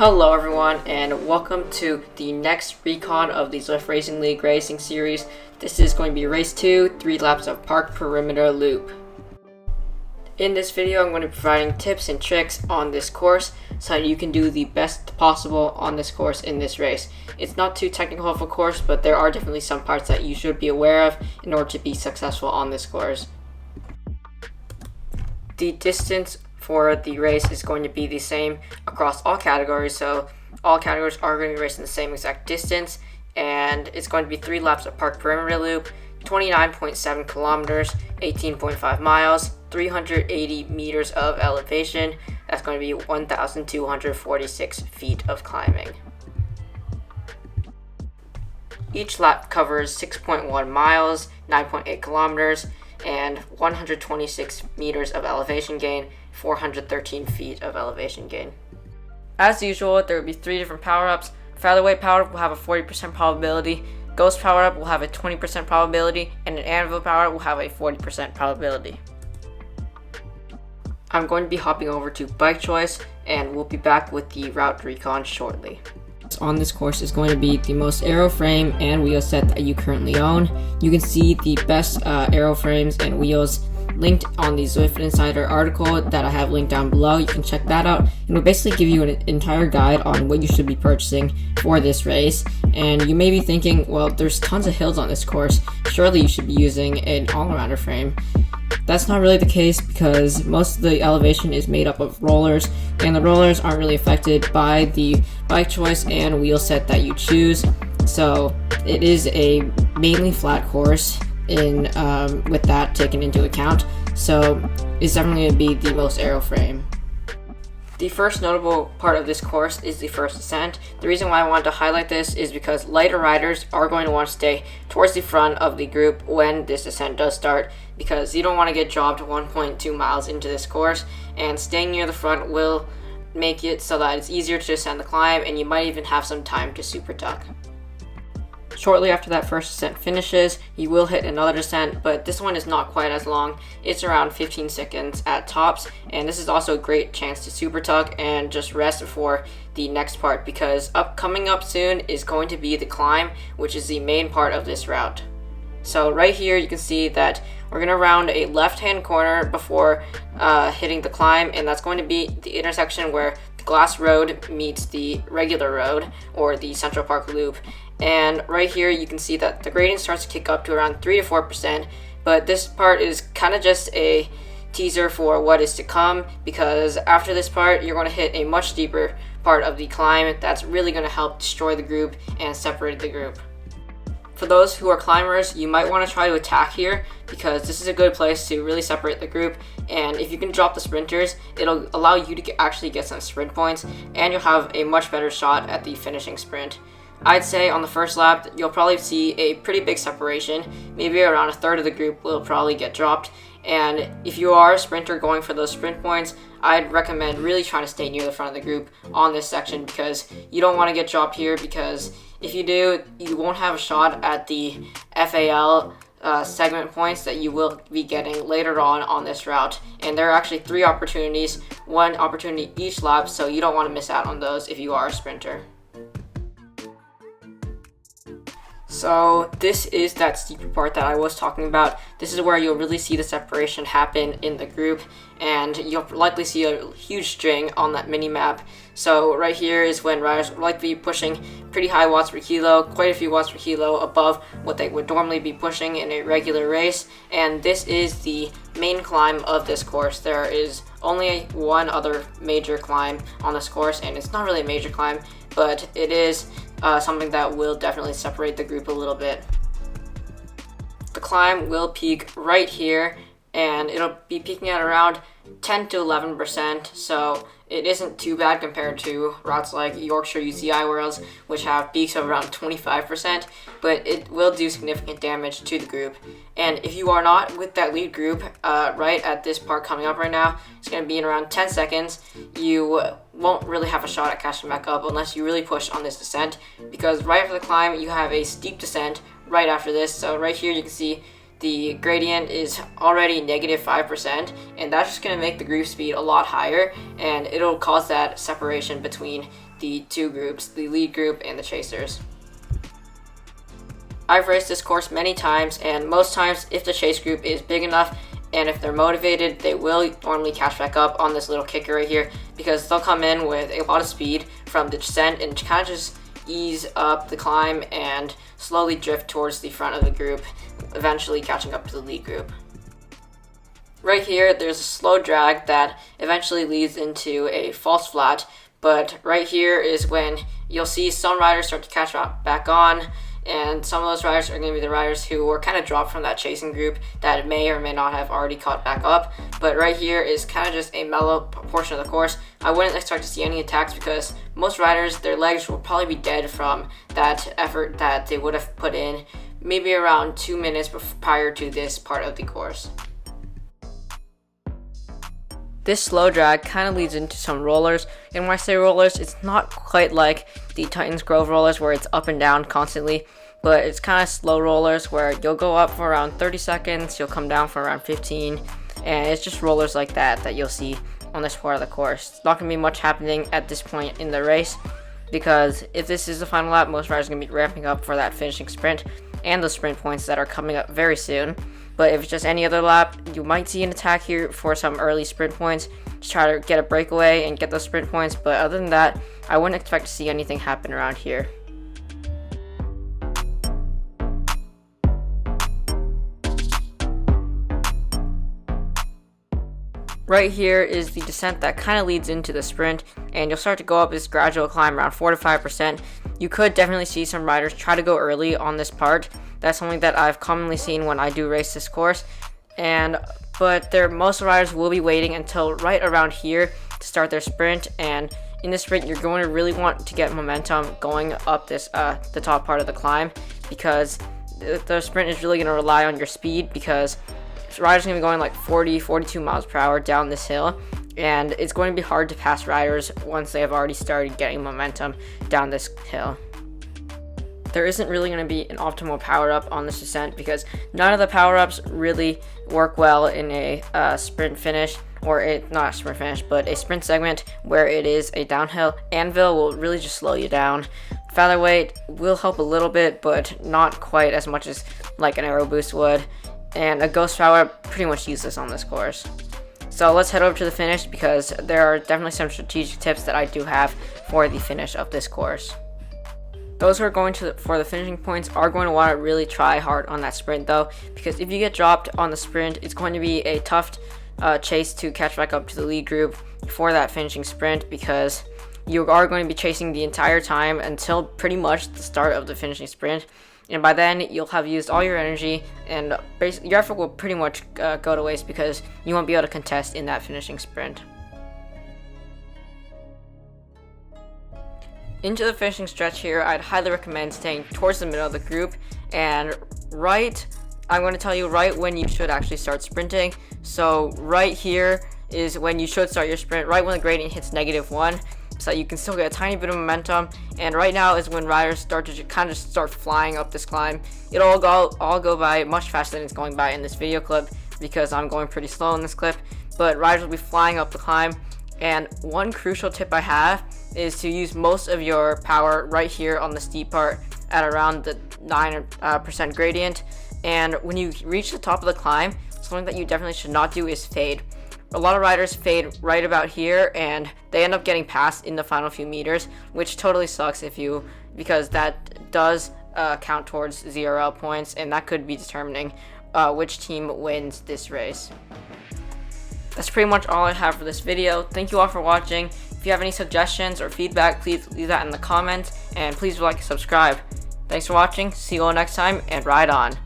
Hello everyone, and welcome to the next Recon of the Zwift Racing League Racing Series. This is going to be Race 2, 3 laps of Park Perimeter Loop. In this video, I'm going to be providing tips and tricks on this course so that you can do the best possible on this course in this race. It's not too technical of a course, but there are definitely some parts that you should be aware of in order to be successful on this course. The distance for the race is going to be the same across all categories, so all categories are going to be racing the same exact distance, and it's going to be 3 laps of Park Perimeter Loop, 29.7 kilometers, 18.5 miles, 380 meters of elevation. That's going to be 1,246 feet of climbing. Each lap covers 6.1 miles, 9.8 kilometers, and 126 meters of elevation gain, 413 feet of elevation gain. As usual, there will be 3 different power-ups. Featherweight power-up will have a 40% probability, Ghost power-up will have a 20% probability, and an Anvil power-up will have a 40% probability. I'm going to be hopping over to bike choice, and we'll be back with the route recon shortly. On this course is going to be the most aero frame and wheel set that you currently own. You can see the best aero frames and wheels linked on the Zwift Insider article that I have linked down below. You can check that out, and it'll basically give you an entire guide on what you should be purchasing for this race. And you may be thinking, well, there's tons of hills on this course, surely you should be using an all-arounder frame. That's not really the case, because most of the elevation is made up of rollers, and the rollers aren't really affected by the bike choice and wheel set that you choose. So it is a mainly flat course with that taken into account, so it's definitely going to be the most aero frame. The first notable part of this course is the first descent. The reason why I wanted to highlight this is because lighter riders are going to want to stay towards the front of the group when this descent does start, because you don't want to get dropped 1.2 miles into this course, and staying near the front will make it so that it's easier to descend the climb, and you might even have some time to super tuck. Shortly after that first descent finishes, you will hit another descent, but this one is not quite as long. It's around 15 seconds at tops, and this is also a great chance to super tuck and just rest for the next part, because coming up soon is going to be the climb, which is the main part of this route. So right here you can see that we're going to round a left-hand corner before hitting the climb, and that's going to be the intersection where the glass road meets the regular road, or the Central Park Loop. And right here you can see that the gradient starts to kick up to around 3 to 4%, but this part is kind of just a teaser for what is to come, because after this part you're going to hit a much steeper part of the climb that's really going to help destroy the group and separate the group. For those who are climbers, you might want to try to attack here, because this is a good place to really separate the group, and if you can drop the sprinters, it'll allow you to actually get some sprint points, and you'll have a much better shot at the finishing sprint. I'd say on the first lap, you'll probably see a pretty big separation. Maybe around a third of the group will probably get dropped. And if you are a sprinter going for those sprint points, I'd recommend really trying to stay near the front of the group on this section, because you don't want to get dropped here, because if you do, you won't have a shot at the FAL segment points that you will be getting later on this route. And there are actually 3 opportunities, 1 opportunity each lap, so you don't want to miss out on those if you are a sprinter. So this is that steeper part that I was talking about. This is where you'll really see the separation happen in the group, and you'll likely see a huge string on that mini map. So right here is when riders will likely be pushing pretty high watts per kilo, quite a few watts per kilo above what they would normally be pushing in a regular race. And this is the main climb of this course. There is only one other major climb on this course, and it's not really a major climb, but it is something that will definitely separate the group a little bit. The climb will peak right here, and it'll be peaking at around 10 to 11%, so it isn't too bad compared to routes like Yorkshire UCI Worlds, which have peaks of around 25%, but it will do significant damage to the group. And if you are not with that lead group right at this part coming up right now, it's going to be in around 10 seconds. You won't really have a shot at catching back up unless you really push on this descent, because right after the climb you have a steep descent right after this. So right here you can see the gradient is already negative 5%, and that's just going to make the group speed a lot higher, and it'll cause that separation between the two groups, the lead group and the chasers. I've raced this course many times, and most times if the chase group is big enough and if they're motivated, they will normally catch back up on this little kicker right here, because they'll come in with a lot of speed from the descent and kind of just ease up the climb and slowly drift towards the front of the group, eventually catching up to the lead group. Right here, there's a slow drag that eventually leads into a false flat, but right here is when you'll see some riders start to catch back on, and some of those riders are going to be the riders who were kind of dropped from that chasing group that may or may not have already caught back up. But right here is kind of just a mellow portion of the course. I wouldn't expect to see any attacks because most riders, their legs will probably be dead from that effort that they would have put in maybe around 2 minutes prior to this part of the course. This slow drag kind of leads into some rollers, and when I say rollers, it's not quite like the Titans Grove rollers where it's up and down constantly, but it's kind of slow rollers where you'll go up for around 30 seconds, you'll come down for around 15, and it's just rollers like that you'll see on this part of the course. It's not going to be much happening at this point in the race, because if this is the final lap, most riders are going to be ramping up for that finishing sprint and the sprint points that are coming up very soon. But if it's just any other lap, you might see an attack here for some early sprint points to try to get a breakaway and get those sprint points. But other than that, I wouldn't expect to see anything happen around here. Right here is the descent that kind of leads into the sprint, and you'll start to go up this gradual climb around 4 to 5%. You could definitely see some riders try to go early on this part. That's something that I've commonly seen when I do race this course, but most riders will be waiting until right around here to start their sprint. And in the sprint, you're going to really want to get momentum going up this the top part of the climb, because the sprint is really going to rely on your speed, because riders are going to be going like 42 miles per hour down this hill, and it's going to be hard to pass riders once they have already started getting momentum down this hill. There isn't really going to be an optimal power-up on this descent, because none of the power-ups really work well in a sprint finish, not a sprint finish, but a sprint segment where it is a downhill. Anvil will really just slow you down. Featherweight will help a little bit, but not quite as much as like an Aero Boost would. And a Ghost power-up, pretty much useless on this course. So let's head over to the finish, because there are definitely some strategic tips that I do have for the finish of this course. Those who are going for the finishing points are going to want to really try hard on that sprint though, because if you get dropped on the sprint, it's going to be a tough chase to catch back up to the lead group for that finishing sprint, because you are going to be chasing the entire time until pretty much the start of the finishing sprint. And by then, you'll have used all your energy, and your effort will pretty much go to waste, because you won't be able to contest in that finishing sprint. Into the finishing stretch here, I'd highly recommend staying towards the middle of the group, and I'm going to tell you right when you should actually start sprinting. So right here is when you should start your sprint, right when the gradient hits -1, so that you can still get a tiny bit of momentum. And right now is when riders start to kind of start flying up this climb. It'll all go by much faster than it's going by in this video clip, because I'm going pretty slow in this clip, but riders will be flying up the climb. And one crucial tip I have is to use most of your power right here on the steep part at around the 9% gradient. And when you reach the top of the climb, something that you definitely should not do is fade. A lot of riders fade right about here, and they end up getting passed in the final few meters, which totally sucks because that does count towards ZRL points, and that could be determining which team wins this race. That's pretty much all I have for this video. Thank you all for watching. If you have any suggestions or feedback, please leave that in the comments, and please like and subscribe. Thanks for watching. See you all next time, and ride on.